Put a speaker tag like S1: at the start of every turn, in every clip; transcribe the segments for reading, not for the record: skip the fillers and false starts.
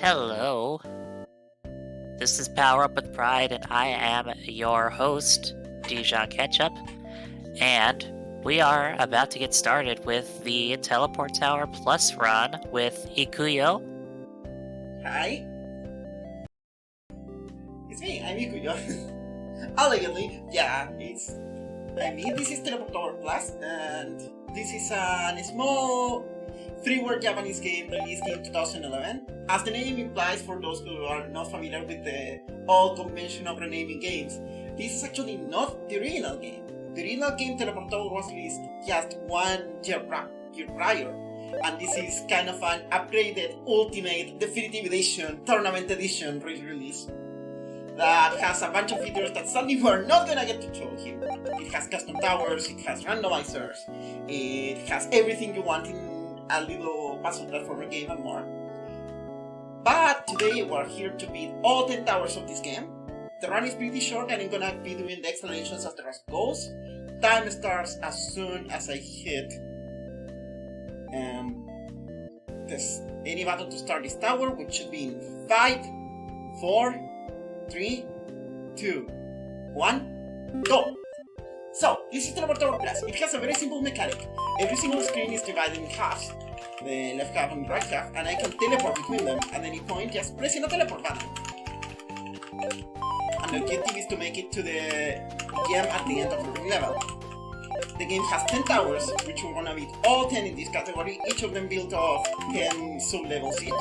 S1: Hello, this is Power Up with Pride, and I am your host, Dijon Ketchup, and we are about to get started with the Teleportower Plus run with Ikuyo.
S2: Hi, it's me, I'm ikuyo. Allegedly, yeah, this is Teleportower Plus, and this is a small 3-word Japanese game released in 2011. As the name implies, for those who are not familiar with the old convention of renaming games, this is actually not the original game. The original game Teleportower was released just 1 year prior, and this is kind of an upgraded, ultimate, definitive edition, tournament edition release that has a bunch of features that sadly we're not gonna get to show here. It has custom towers, it has randomizers, it has everything you want in a little puzzle platformer game and more. But today we're here to beat all 10 towers of this game. The run is pretty short and I'm gonna be doing the explanations as the rest goes. Time starts as soon as I hit any button to start this tower, which should be in 5, 4, 3, 2, 1, go! So, this is Teleportower Plus. It has a very simple mechanic. Every single screen is divided in halves, the left half and the right half, and I can teleport between them at any point just pressing a teleport button. And the objective is to make it to the gem at the end of every level. The game has 10 towers, which we're gonna beat all 10 in this category, each of them built of 10 sub-levels each.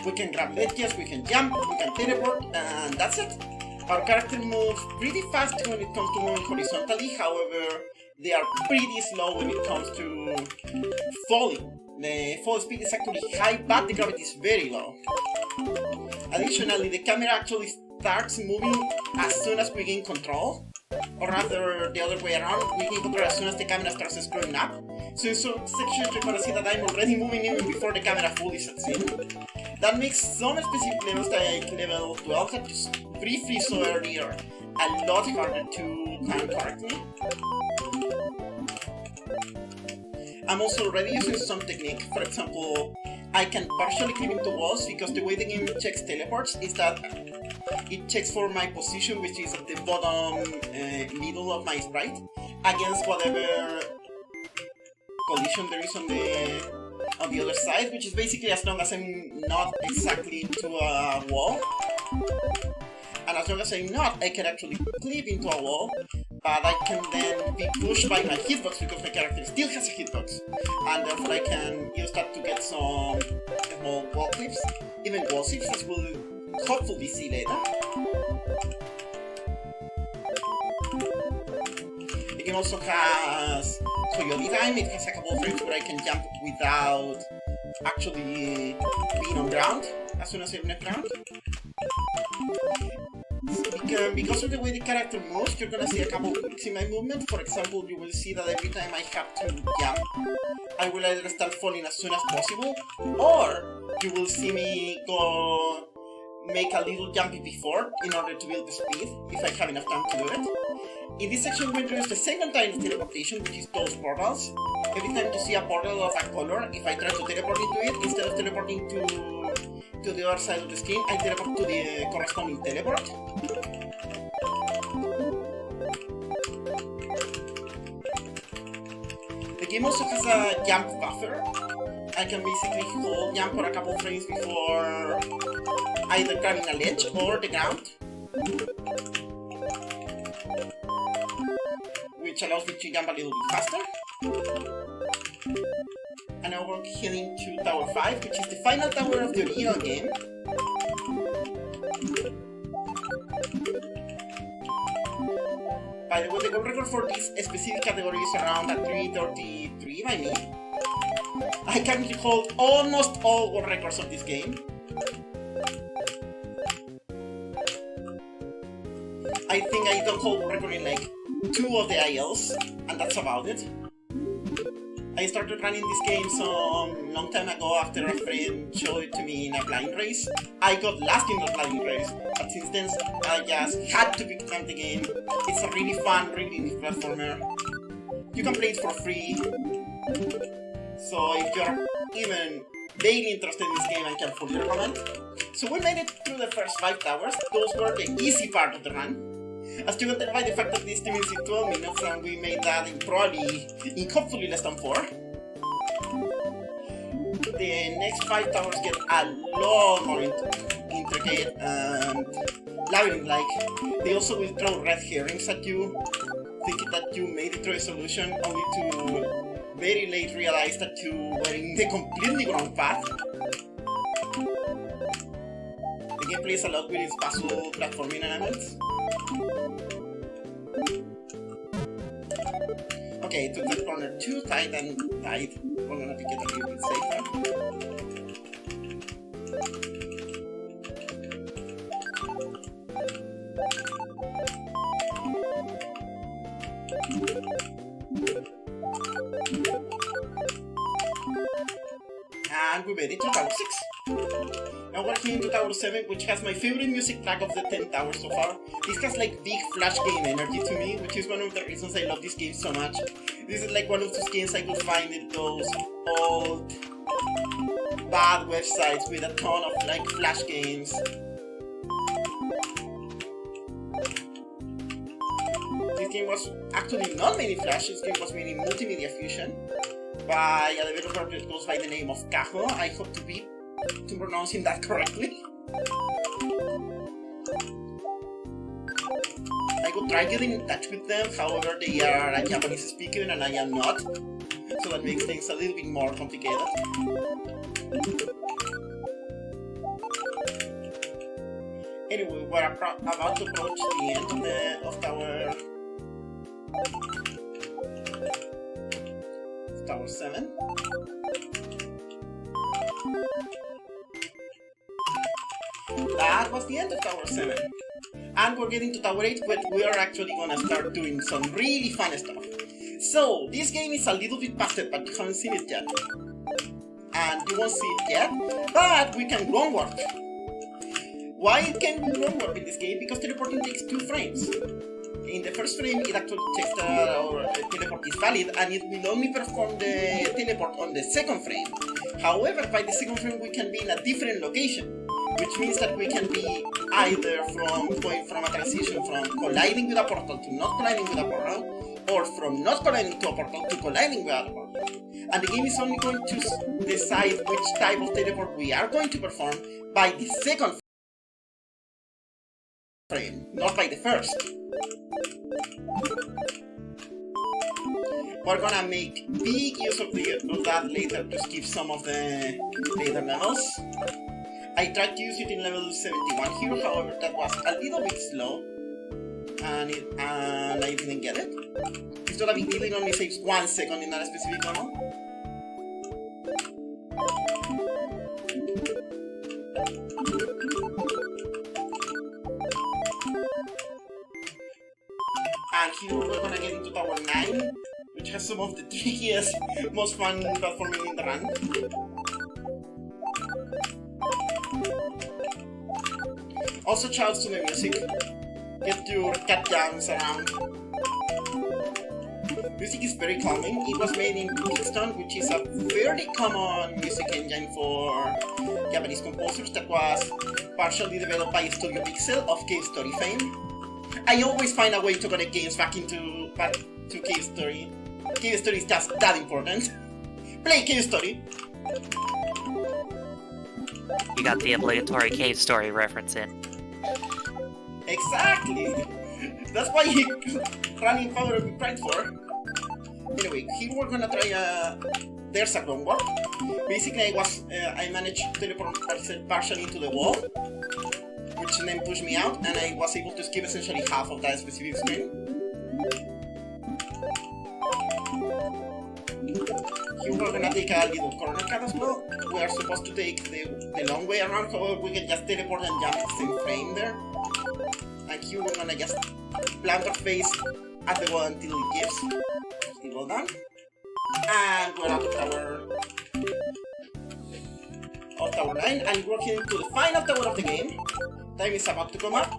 S2: We can grab ledges, we can jump, we can teleport, and that's it. Our character moves pretty fast when it comes to moving horizontally, however, they are pretty slow when it comes to falling. The fall speed is actually high, but the gravity is very low. Additionally, the camera actually starts moving as soon as we gain control, or rather the other way around, we gain control as soon as the camera starts scrolling up. So in some sections you're gonna see that I'm already moving even before the camera fully sets in. That makes some specific levels like level 12 that you briefly saw earlier a lot harder to time correctly. I'm also already using some technique. For example, I can partially clip into walls because the way the game checks teleports is that it checks for my position, which is at the bottom middle of my sprite, against whatever collision there is on the other side, which is basically as long as I'm not exactly to a wall. And as long as I'm not, I can actually clip into a wall, but I can then be pushed by my hitbox because my character still has a hitbox, and therefore I can use that to get some small wall clips, even wall clips, as we'll hopefully see later. The game also has coyote time. It has a couple of frames where I can jump without actually being on ground as soon as I'm on ground. Because of the way the character moves, you're gonna see a couple of tweaks in my movement. For example, you will see that every time I have to jump, I will either start falling as soon as possible, or you will see me go make a little jumpy before in order to build the speed, if I have enough time to do it. In this section we introduce the second kind of teleportation, which is those portals. Every time you see a portal of a color, if I try to teleport into it, instead of teleporting to the other side of the screen, I teleport to the corresponding teleport. The game also has a jump buffer. I can basically hold jump for a couple frames before either grabbing a ledge or the ground, which allows me to jump a little bit faster. And now we're heading to Tower 5, which is the final tower of the original game. By the way, the gold record for this specific category is around at 333 by me. I currently hold almost all world records of this game. I think I don't hold record in like 2 of the ILs, and that's about it. I started running this game some long time ago after a friend showed it to me in a blind race. I got last in the blind race, but since then I just had to pick up the game. It's a really fun, really neat platformer. You can play it for free. So if you're even very interested in this game and can fully recommend. So we made it through the first 5 towers. Those were the easy part of the run. As you can tell by the fact that this team is in 12 minutes and we made that in hopefully less than 4. The next 5 towers get a lot more intricate and labyrinth-like. They also will throw red herrings at you, thinking that you made it through a solution, only to very late realize that you were in the completely wrong path. The game plays a lot with its puzzle platforming elements. Okay, took that corner too tight and tight. We're gonna pick it a little bit safer. And we made it to Tower 6. Now we're here into Tower 7, which has my favorite music track of the 10 towers so far. This has like big flash game energy to me, which is one of the reasons I love this game so much. This is like one of those games I could find in those old bad websites with a ton of like flash games. This game was actually not made in Flash, this game was made in multimedia fusion by a developer that goes by the name of Kaho. I hope to pronouncing that correctly. I could try getting in touch with them, however they are a Japanese speaker and I am not, so that makes things a little bit more complicated. Anyway, we're about to approach the end of Tower 7. That was the end of Tower 7. And we're getting to Tower 8, but we are actually gonna start doing some really fun stuff. So, this game is a little bit past it, but you haven't seen it yet. And you won't see it yet, but we can ground warp. Why can we ground warp in this game? Because teleporting takes 2 frames. In the first frame, it actually checks that our teleport is valid, and it will only perform the teleport on the second frame. However, by the second frame, we can be in a different location, which means that we can be either going from a transition from colliding with a portal to not colliding with a portal, or from not colliding to a portal to colliding with a portal. And the game is only going to decide which type of teleport we are going to perform by the second frame, not by the first. We're gonna make big use of that later to skip some of the later levels. I tried to use it in level 71 here, however that was a little bit slow and I didn't get it. It's not a big deal, it only saves 1 second in that specific level. And here we're gonna get into Tower 9, which has some of the trickiest, most fun platforming in the run. Also shouts to the music. Get your cat jams around. Music is very calming. It was made in Kingston, which is a fairly common music engine for Japanese composers that was partially developed by Studio Pixel of Cave Story fame. I always find a way to connect games back to Cave Story. Cave Story is just that important. Play Cave Story!
S1: You got the obligatory Cave Story reference in.
S2: Exactly! That's why he ran in power of Pride for. Anyway, here we're gonna try there's a ground warp. Basically I managed to teleport partially into the wall, which then pushed me out, and I was able to skip essentially half of that specific screen. Here we're gonna take a little corner cut as well. We are supposed to take the long way around, however we can just teleport and jump at the same frame there. And here we're gonna just plant our face at the wall until it gives. Still well done. And we're out of Tower 9, and we're heading to the final tower of the game. Time is about to come up.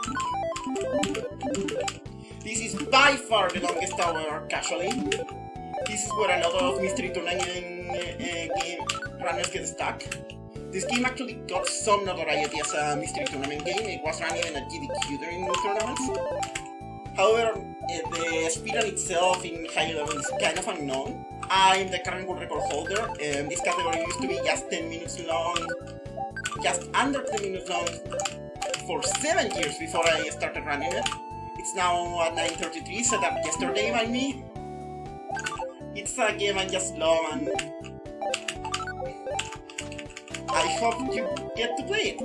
S2: This is by far the longest tower casually. This is where a lot of Mystery Tournament runners get stuck. This game actually got some notoriety as a mystery tournament game. It was run even at GDQ during the tournaments. However, the speedrun itself in high level is kind of unknown. I'm the current world record holder, and this category used to be just 10 minutes long, just under 10 minutes long for 7 years before I started running it. It's now at 9:33, set up yesterday by me. It's a game I just love, and I hope you get to play it.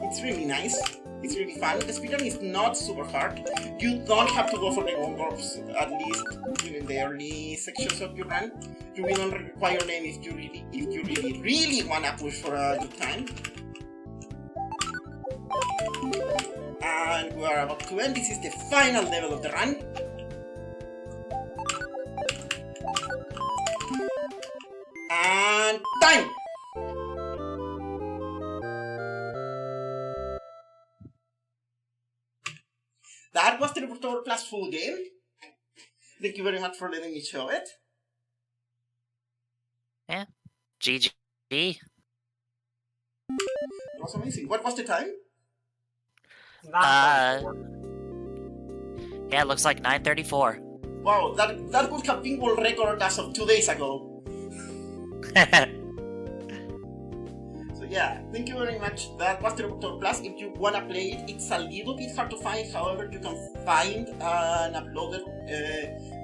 S2: It's really nice. It's really fun. The speedrun is not super hard. You don't have to go for the warm-ups, at least during the early sections of your run. You will not require them if you really wanna push for a good time. And we are about to end. This is the final level of the run. And time! That was the Teleportower Plus full game. Thank you very much for letting me show it.
S1: Yeah. GG.
S2: It was amazing. What was the time?
S1: Yeah, it looks like 9:34.
S2: Wow, that would have been world record as of 2 days ago. So yeah, thank you very much. That was Teleportower Plus. If you wanna play it, it's a little bit hard to find. However, you can find an uploaded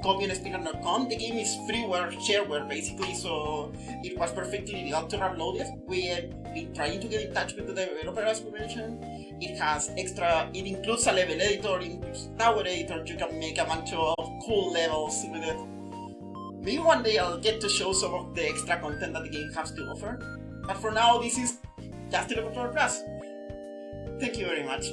S2: copy on speedrun.com. The game is freeware, shareware basically, so it was perfectly legal to upload it. We have been trying to get in touch with the developer, as we mentioned. It includes a level editor, it includes a tower editor. You can make a bunch of cool levels with it. Maybe one day I'll get to show some of the extra content that the game has to offer. But for now, this is just Teleportower Plus. Thank you very much.